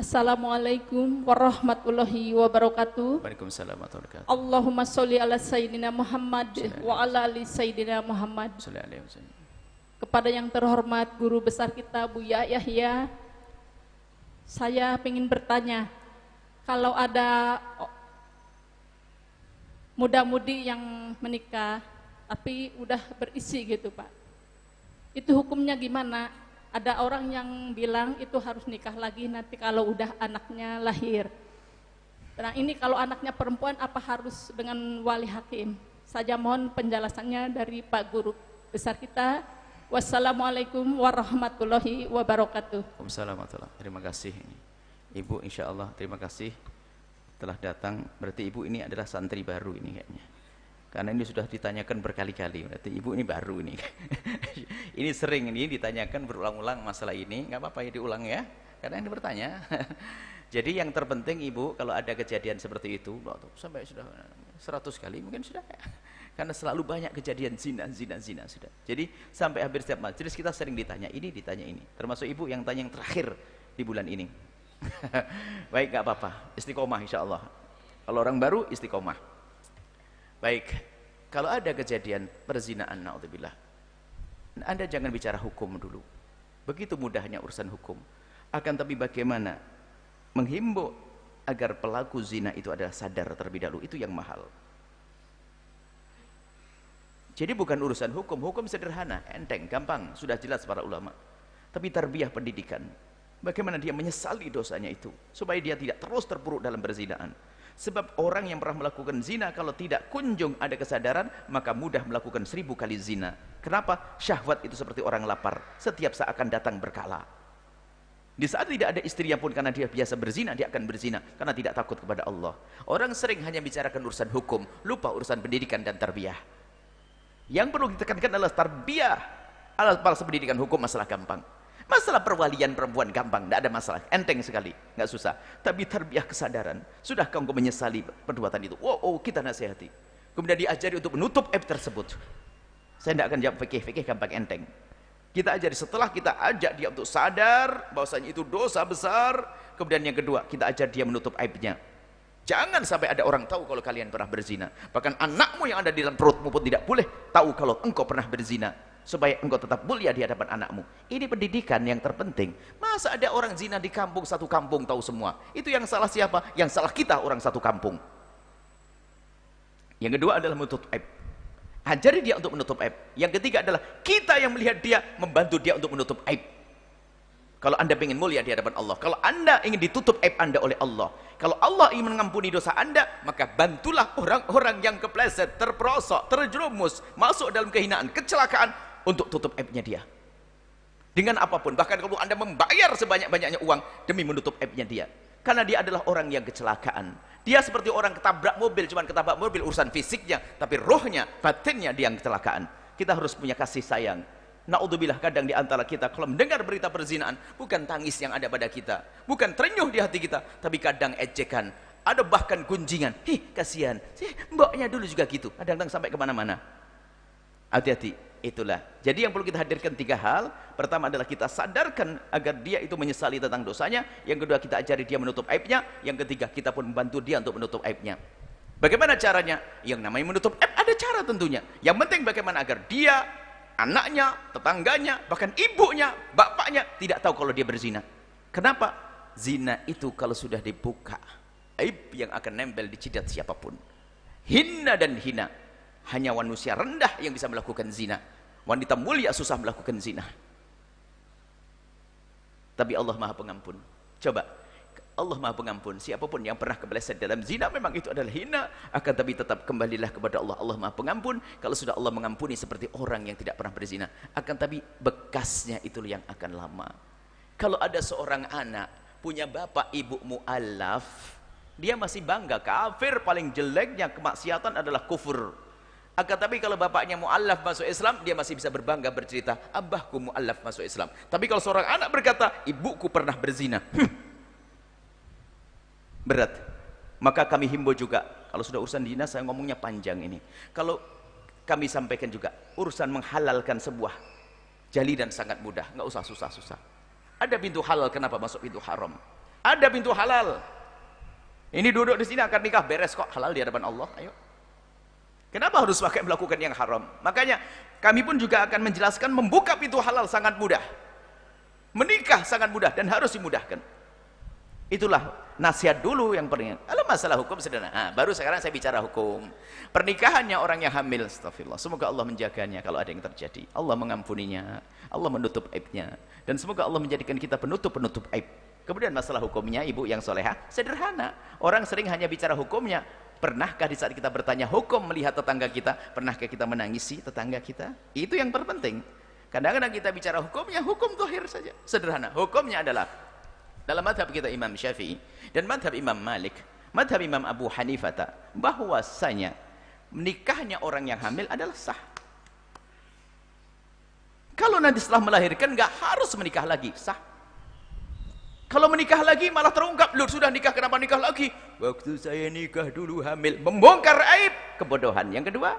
Assalamualaikum warahmatullahi wabarakatuh. Waalaikumsalam warahmatullahi wabarakatuh. Allahumma sholli ala Sayyidina Muhammad wa ala ali Sayyidina Muhammad. Kepada yang terhormat guru besar kita Buya Yahya, saya ingin bertanya, kalau ada muda-mudi yang menikah tapi udah berisi gitu Pak, itu hukumnya gimana? Ada orang yang bilang itu harus nikah lagi nanti kalau udah anaknya lahir. Nah ini kalau anaknya perempuan apa harus dengan wali hakim? Saya mohon penjelasannya dari Pak Guru besar kita. Wassalamualaikum warahmatullahi wabarakatuh. Waalaikumsalam warahmatullahi wabarakatuh. Terima kasih Ibu, insya Allah terima kasih telah datang. Berarti Ibu ini adalah santri baru ini kayaknya, karena ini sudah ditanyakan berkali-kali. Berarti Ibu ini baru ini. Ini sering ini ditanyakan berulang-ulang masalah ini. Nggak apa-apa ya diulang ya, karena ini bertanya. Jadi yang terpenting Ibu, kalau ada kejadian seperti itu sampai sudah 100 kali mungkin sudah ya. Karena selalu banyak kejadian zina sudah. Jadi sampai hampir setiap majelis kita sering ditanya ini. Termasuk Ibu yang tanya yang terakhir di bulan ini. Baik, nggak apa-apa, istiqomah insya Allah. Kalau orang baru istiqomah. Baik, kalau ada kejadian perzinaan, naudzubillah, Anda jangan bicara hukum dulu. Begitu mudahnya urusan hukum. Akan tapi bagaimana menghimbau agar pelaku zina itu adalah sadar terlebih dahulu, itu yang mahal. Jadi bukan urusan hukum, hukum sederhana, enteng, gampang, sudah jelas para ulama. Tapi tarbiyah pendidikan, bagaimana dia menyesali dosanya itu, supaya dia tidak terus terpuruk dalam perzinaan. Sebab orang yang pernah melakukan zina, kalau tidak kunjung ada kesadaran, maka mudah melakukan 1000 kali zina. Kenapa? Syahwat itu seperti orang lapar, setiap saat akan datang berkala. Di saat tidak ada istrinya pun, karena dia biasa berzina, dia akan berzina karena tidak takut kepada Allah. Orang sering hanya bicarakan urusan hukum, lupa urusan pendidikan dan tarbiyah. Yang perlu ditekankan adalah tarbiyah. Alat pendidikan hukum masalah gampang. Masalah perwalian perempuan gampang, tidak ada masalah, enteng sekali, nggak susah. Tapi tarbiyah kesadaran, sudah kau menyesali perbuatan itu, kita nasihati, kemudian diajari untuk menutup aib tersebut. Saya tidak akan jawab fikih gampang, enteng. Kita ajari, setelah kita ajak dia untuk sadar bahwasanya itu dosa besar, kemudian yang kedua kita ajar dia menutup aibnya. Jangan sampai ada orang tahu kalau kalian pernah berzina. Bahkan anakmu yang ada di dalam perutmu pun tidak boleh tahu kalau engkau pernah berzina, supaya engkau tetap mulia di hadapan anakmu. Ini pendidikan yang terpenting. Masa ada orang zina di kampung, satu kampung tahu semua? Itu yang salah siapa? Yang salah kita, orang satu kampung. Yang kedua adalah menutup aib. Ajari dia untuk menutup aib. Yang ketiga adalah kita yang melihat dia, membantu dia untuk menutup aib. Kalau Anda ingin mulia di hadapan Allah, kalau Anda ingin ditutup aib Anda oleh Allah, kalau Allah ingin mengampuni dosa Anda, maka bantulah orang-orang yang kepleset, terperosok, terjerumus, masuk dalam kehinaan, kecelakaan, untuk tutup aibnya dia. Dengan apapun, bahkan kalau Anda membayar sebanyak-banyaknya uang demi menutup aibnya dia. Karena dia adalah orang yang kecelakaan. Dia seperti orang ketabrak mobil, cuman ketabrak mobil urusan fisiknya, tapi rohnya, batinnya dia yang kecelakaan. Kita harus punya kasih sayang. Naudzubillah, kadang di antara kita kalau mendengar berita perzinaan, bukan tangis yang ada pada kita, bukan terenyuh di hati kita, tapi kadang ejekan, ada bahkan gunjingan. Kasihan, mbaknya dulu juga gitu, kadang-kadang sampai kemana-mana. Hati-hati, itulah. Jadi yang perlu kita hadirkan 3 hal. Pertama adalah kita sadarkan agar dia itu menyesali tentang dosanya. Yang kedua, kita ajari dia menutup aibnya. Yang ketiga, kita pun membantu dia untuk menutup aibnya. Bagaimana caranya? Yang namanya menutup aib ada cara tentunya. Yang penting bagaimana agar dia, anaknya, tetangganya, bahkan ibunya, bapaknya tidak tahu kalau dia berzina. Kenapa? Zina itu kalau sudah dibuka, aib yang akan nempel di jidat siapapun. Hina dan hina, hanya manusia rendah yang bisa melakukan zina. Wanita mulia susah melakukan zina. Tapi Allah Maha Pengampun. Coba, Allah Maha Pengampun. Siapapun yang pernah kepleset dalam zina, memang itu adalah hina, akan tapi tetap kembalilah kepada Allah. Allah Maha Pengampun. Kalau sudah Allah mengampuni seperti orang yang tidak pernah berzina, akan tapi bekasnya itu yang akan lama. Kalau ada seorang anak punya bapak ibu mu'allaf, dia masih bangga, kafir paling jeleknya kemaksiatan adalah kufur. Akan tapi kalau bapaknya mu'allaf masuk Islam, dia masih bisa berbangga bercerita, abahku mu'allaf masuk Islam. Tapi kalau seorang anak berkata, ibuku pernah berzina, berat. Maka kami himbau juga, kalau sudah urusan zina, saya ngomongnya panjang ini. Kalau kami sampaikan juga, urusan menghalalkan sebuah jalinan sangat mudah, nggak usah susah-susah. Ada pintu halal, kenapa masuk pintu haram? Ada pintu halal. Ini duduk di sini akan nikah, beres kok, halal di hadapan Allah. Ayo. Kenapa harus pakai melakukan yang haram? Makanya kami pun juga akan menjelaskan membuka pintu halal sangat mudah. Menikah sangat mudah dan harus dimudahkan. Itulah nasihat dulu yang penting. Kalau masalah hukum sederhana. Nah, baru sekarang saya bicara hukum. Pernikahannya orang yang hamil, astagfirullah. Semoga Allah menjaganya kalau ada yang terjadi. Allah mengampuninya, Allah menutup aibnya. Dan semoga Allah menjadikan kita penutup-penutup aib. Kemudian masalah hukumnya, ibu yang soleha, sederhana. Orang sering hanya bicara hukumnya. Pernahkah di saat kita bertanya hukum melihat tetangga kita, pernahkah kita menangisi tetangga kita? Itu yang terpenting. Kadang-kadang kita bicara hukumnya, hukum zahir saja. Sederhana. Hukumnya adalah dalam madhab kita Imam Syafi'i dan madhab Imam Malik, madhab Imam Abu Hanifah, bahwasanya menikahnya orang yang hamil adalah sah. Kalau nanti setelah melahirkan nggak harus menikah lagi, sah. Kalau menikah lagi malah terungkap, lu sudah nikah, kenapa nikah lagi? Waktu saya nikah dulu hamil, membongkar aib, kebodohan. Yang kedua,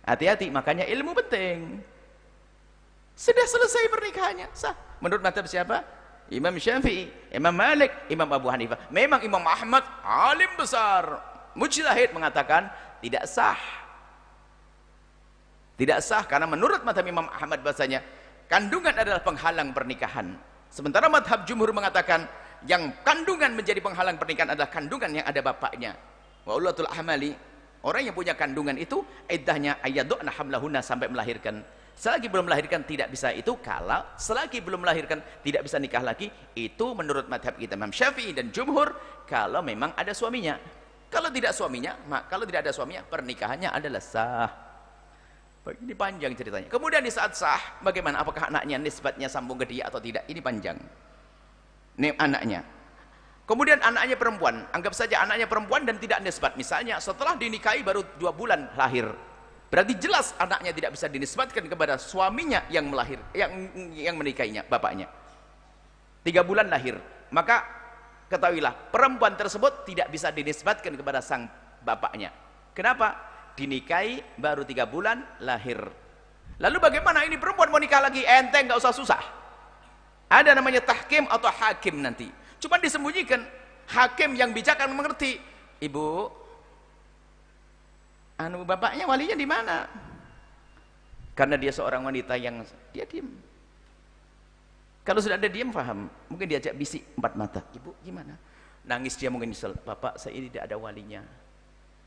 hati-hati, makanya ilmu penting. Sudah selesai pernikahannya, sah. Menurut madhab siapa? Imam Syafi'i, Imam Malik, Imam Abu Hanifah. Memang Imam Ahmad, alim besar, mujtahid, mengatakan tidak sah. Tidak sah karena menurut madhab Imam Ahmad bahasanya kandungan adalah penghalang pernikahan. Sementara madhab jumhur mengatakan yang kandungan menjadi penghalang pernikahan adalah kandungan yang ada bapaknya. Wa ulatul ahmali, orang yang punya kandungan itu iddahnya ayyaduna hamlahuna sampai melahirkan. Selagi belum melahirkan tidak bisa itu. Kalau selagi belum melahirkan tidak bisa nikah lagi, itu menurut madhab kita Imam Syafi'i dan jumhur, kalau memang ada suaminya. Kalau tidak ada suaminya, pernikahannya adalah sah. Ini panjang ceritanya. Kemudian di saat sah, bagaimana? Apakah anaknya nisbatnya sambung ke dia atau tidak? Ini panjang. Ini anaknya. Kemudian anaknya perempuan, anggap saja anaknya perempuan dan tidak nisbat. Misalnya setelah dinikahi baru 2 bulan lahir. Berarti jelas anaknya tidak bisa dinisbatkan kepada suaminya yang yang menikahinya, bapaknya. 3 bulan lahir. Maka ketahuilah, perempuan tersebut tidak bisa dinisbatkan kepada sang bapaknya. Kenapa? Dinikahi baru 3 bulan lahir. Lalu bagaimana ini perempuan mau nikah lagi? Enteng, nggak usah susah. Ada namanya tahkim atau hakim nanti. Cuma disembunyikan. Hakim yang bijak akan mengerti. Ibu, bapaknya walinya di mana? Karena dia seorang wanita yang dia diam. Kalau sudah ada diam, faham. Mungkin diajak bisik 4 mata. Ibu, gimana? Nangis dia mungkin nyesel. Bapak, saya ini tidak ada walinya.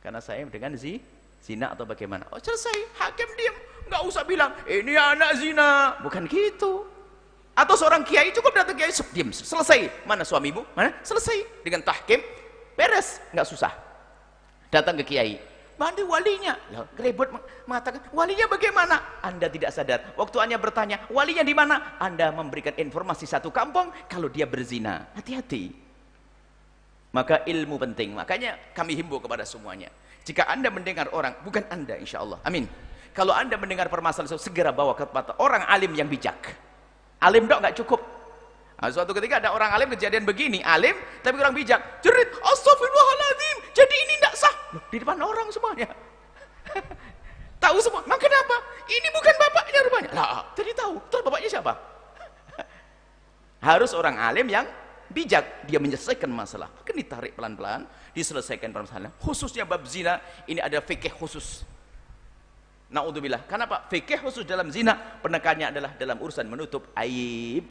Karena saya dengan zina atau bagaimana? Oh, selesai. Hakim diam. Nggak usah bilang, ini anak zina. Bukan gitu. Atau seorang kiai cukup datang kiai, diam. Selesai. Mana suamimu? Mana? Selesai. Dengan tahkim, beres. Nggak susah. Datang ke kiai. Bantu walinya. Ribut mengatakan, walinya bagaimana? Anda tidak sadar. Waktu Anda bertanya, walinya di mana? Anda memberikan informasi satu kampung kalau dia berzina. Hati-hati. Maka ilmu penting. Makanya kami himbau kepada semuanya. Jika Anda mendengar orang, bukan Anda insya Allah, amin. Kalau Anda mendengar permasalahan itu, segera bawa ke tempat orang alim yang bijak. Alim dok nggak cukup. Nah, suatu ketika ada orang alim kejadian begini, alim tapi kurang bijak. Jerit, astagfirullahaladzim, jadi ini tidak sah. Loh, di depan orang semuanya. Tahu semua, maka kenapa? Ini bukan bapaknya rupanya. Lah, jadi tahu, terus bapaknya siapa? Harus orang alim yang bijak, dia menyelesaikan masalah. Akan ditarik pelan-pelan, diselesaikan permasalahan. Khususnya bab zina, ini ada fikih khusus. Naudzubillah. Kenapa? Fikih khusus dalam zina, penekannya adalah dalam urusan menutup aib.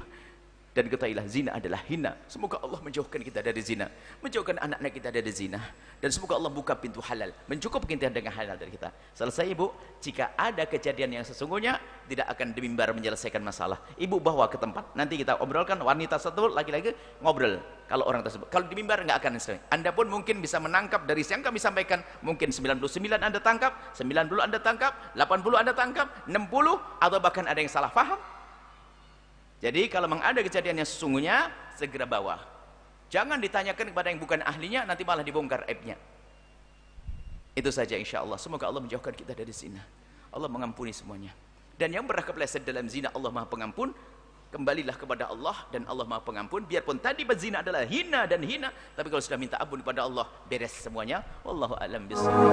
Dan ketahuilah, zina adalah hina. Semoga Allah menjauhkan kita dari zina, menjauhkan anak-anak kita dari zina, dan semoga Allah buka pintu halal, mencukupkan kita dengan halal dari kita. Selesai ibu, jika ada kejadian yang sesungguhnya, tidak akan di mimbar menyelesaikan masalah. Ibu bawa ke tempat, nanti kita obrolkan, wanita satu, laki-laki ngobrol. Kalau orang tersebut, kalau di mimbar nggak akan selesai. Anda pun mungkin bisa menangkap dari yang kami sampaikan, mungkin 99 Anda tangkap, 90 Anda tangkap, 80 Anda tangkap, 60, atau bahkan ada yang salah paham. Jadi kalau memang ada kejadian yang sesungguhnya, segera bawa. Jangan ditanyakan kepada yang bukan ahlinya, nanti malah dibongkar aibnya. Itu saja insya Allah. Semoga Allah menjauhkan kita dari zina. Allah mengampuni semuanya. Dan yang pernah kepleset dalam zina, Allah Maha Pengampun. Kembalilah kepada Allah dan Allah Maha Pengampun. Biarpun tadi berzina adalah hina dan hina, tapi kalau sudah minta ampun kepada Allah, beres semuanya. Wallahu a'lam bishawab.